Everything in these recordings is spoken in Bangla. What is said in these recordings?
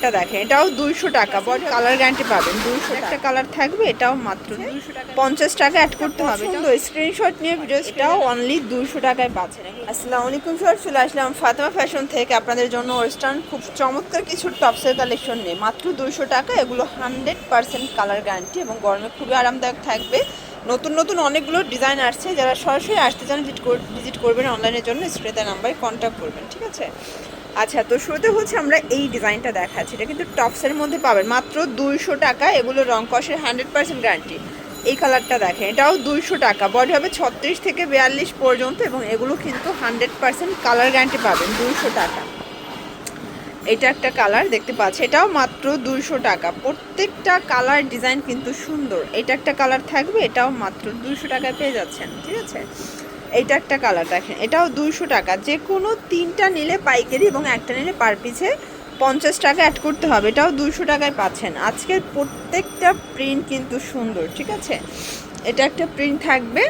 কালারটা দেখেন, এটাও 200 টাকা, বড় কালার গ্যারান্টি পাবেন। 200 একটা কালার থাকবে, এটাও মাত্র 200 টাকা, 50 টাকা অ্যাড করতে হবে। তো স্ক্রিনশট নিয়ে ভিডিও, এটাও অনলি 200 টাকায় পাচ্ছেন। আসসালামু আলাইকুম স্যার, চলে আসলাম ফাতেমা ফ্যাশন থেকে আপনাদের জন্য ওয়েস্টার্ন খুব চমৎকার কিছু টপসের কালেকশন নিয়ে। মাত্র 200 টাকা, এগুলো 100% কালার গ্যারান্টি এবং গরমে খুবই আরামদায়ক থাকবে। নতুন নতুন অনেকগুলো ডিজাইন আসছে, যারা সরাসরি আসতে চান ভিজিট করবেন অনলাইনের জন্য স্ক্রিনে নাম্বারে কন্ট্যাক্ট করবেন, ঠিক আছে। আচ্ছা, তো শুরুতে হচ্ছে আমরা এই ডিজাইনটা দেখাচ্ছি, এটা কিন্তু টপসের মধ্যে পাবেন মাত্র 200 টাকা। এগুলো রং কষের 100% গ্যারান্টি। এই কালারটা দেখেন, এটাও 200 টাকা, বডি হবে 36 থেকে 42 পর্যন্ত এবং এগুলো কিন্তু 100% কালার গ্যারান্টি পাবেন 200 টাকা। এটা একটা কালার দেখতে পাচ্ছি, এটাও মাত্র 200 টাকা। প্রত্যেকটা কালার ডিজাইন কিন্তু সুন্দর। এটা একটা কালার থাকবে, এটাও মাত্র 200 টাকায় পেয়ে যাচ্ছেন, ঠিক আছে। এইটা একটা কালার দেখেন, এটাও 200 টাকা। যে কোনো তিনটা নিলে পাইকারি এবং একটা নিলে পার পিছে 50 টাকা অ্যাড করতে হবে। এটাও 200 টাকায় পাচ্ছেন। আজকের প্রত্যেকটা প্রিন্ট কিন্তু সুন্দর, ঠিক আছে। এটা একটা প্রিন্ট থাকবে,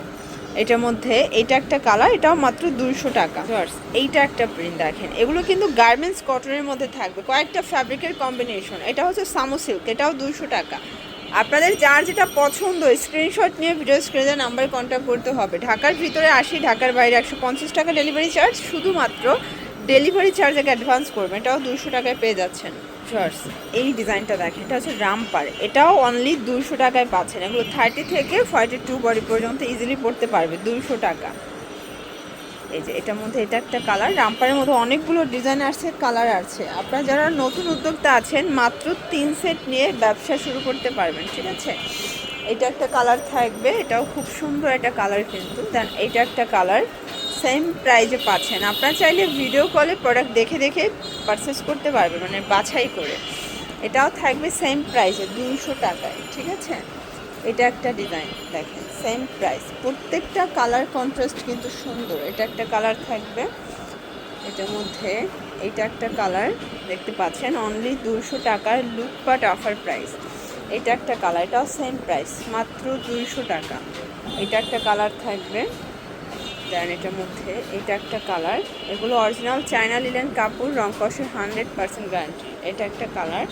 এটার মধ্যে এটা একটা কালার, এটাও মাত্র 200 টাকা। এইটা একটা প্রিন্ট দেখেন, এগুলো কিন্তু গার্মেন্টস কটনের মধ্যে থাকবে, কয়েকটা ফ্যাব্রিকের কম্বিনেশন। এটা হচ্ছে সামো সিল্ক, এটাও 200 টাকা। আপনাদের যার যেটা পছন্দ স্ক্রিনশট নিয়ে ভিডিও স্ক্রিনে নাম্বারে কন্ট্যাক্ট করতে হবে। ঢাকার ভিতরে 80, ঢাকার বাইরে 150 টাকা ডেলিভারি চার্জ। শুধুমাত্র ডেলিভারি চার্জ আগে অ্যাডভান্স করবেন, এটাও 200 টাকায় পেয়ে যাচ্ছেন। শর্টস এই ডিজাইনটা দেখেন, এটা হচ্ছে রামপার, এটাও অনলি 200 টাকায় পাচ্ছেন। এগুলো 30 থেকে 42 বডি পর্যন্ত ইজিলি পড়তে পারবে, 200 টাকা। এই যে এটার মধ্যে এটা একটা কালার, রামপারের মধ্যে অনেকগুলো ডিজাইন আসছে, কালার আছে। আপনারা যারা নতুন উদ্যোক্তা আছেন মাত্র 3 সেট নিয়ে ব্যবসা শুরু করতে পারবেন, ঠিক আছে। এটা একটা কালার থাকবে, এটাও খুব সুন্দর একটা কালার কিন্তু। দেন এটা একটা কালার, সেম প্রাইজে পাচ্ছেন। আপনারা চাইলে ভিডিও কলে প্রোডাক্ট দেখে দেখে পারচেস করতে পারবেন, মানে বাছাই করে। এটাও থাকবে সেম প্রাইসে 200 টাকায়, ঠিক আছে। এটা একটা ডিজাইন দেখেন, সেম প্রাইস। প্রত্যেকটা কালার কন্ট্রাস্ট কিন্তু সুন্দর। এটা একটা কালার থাকবে, এটার মধ্যে এটা একটা কালার দেখতে পাচ্ছেন, অনলি 200 টাকার লুটপাট অফার প্রাইস। এটা একটা কালার, এটাও সেম প্রাইস, মাত্র 200 টাকা। এটা একটা কালার থাকবে, দেন এটার মধ্যে এটা একটা কালার। এগুলো অরিজিনাল চায়না লিলেন কাপড়, রং কষের 100% গ্যারান্টি। এটা একটা কালার,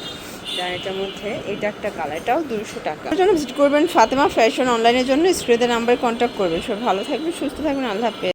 দেন এটার মধ্যে এটা একটা কালার, এটাও 200 টাকা। জন্য ভিজিট করবেন ফাতেমা ফ্যাশন অনলাইনের জন্য স্ক্রিনের নাম্বারে কন্ট্যাক্ট করবেন। সব ভালো থাকবেন, সুস্থ থাকবেন, আল্লাহ হাফেজ।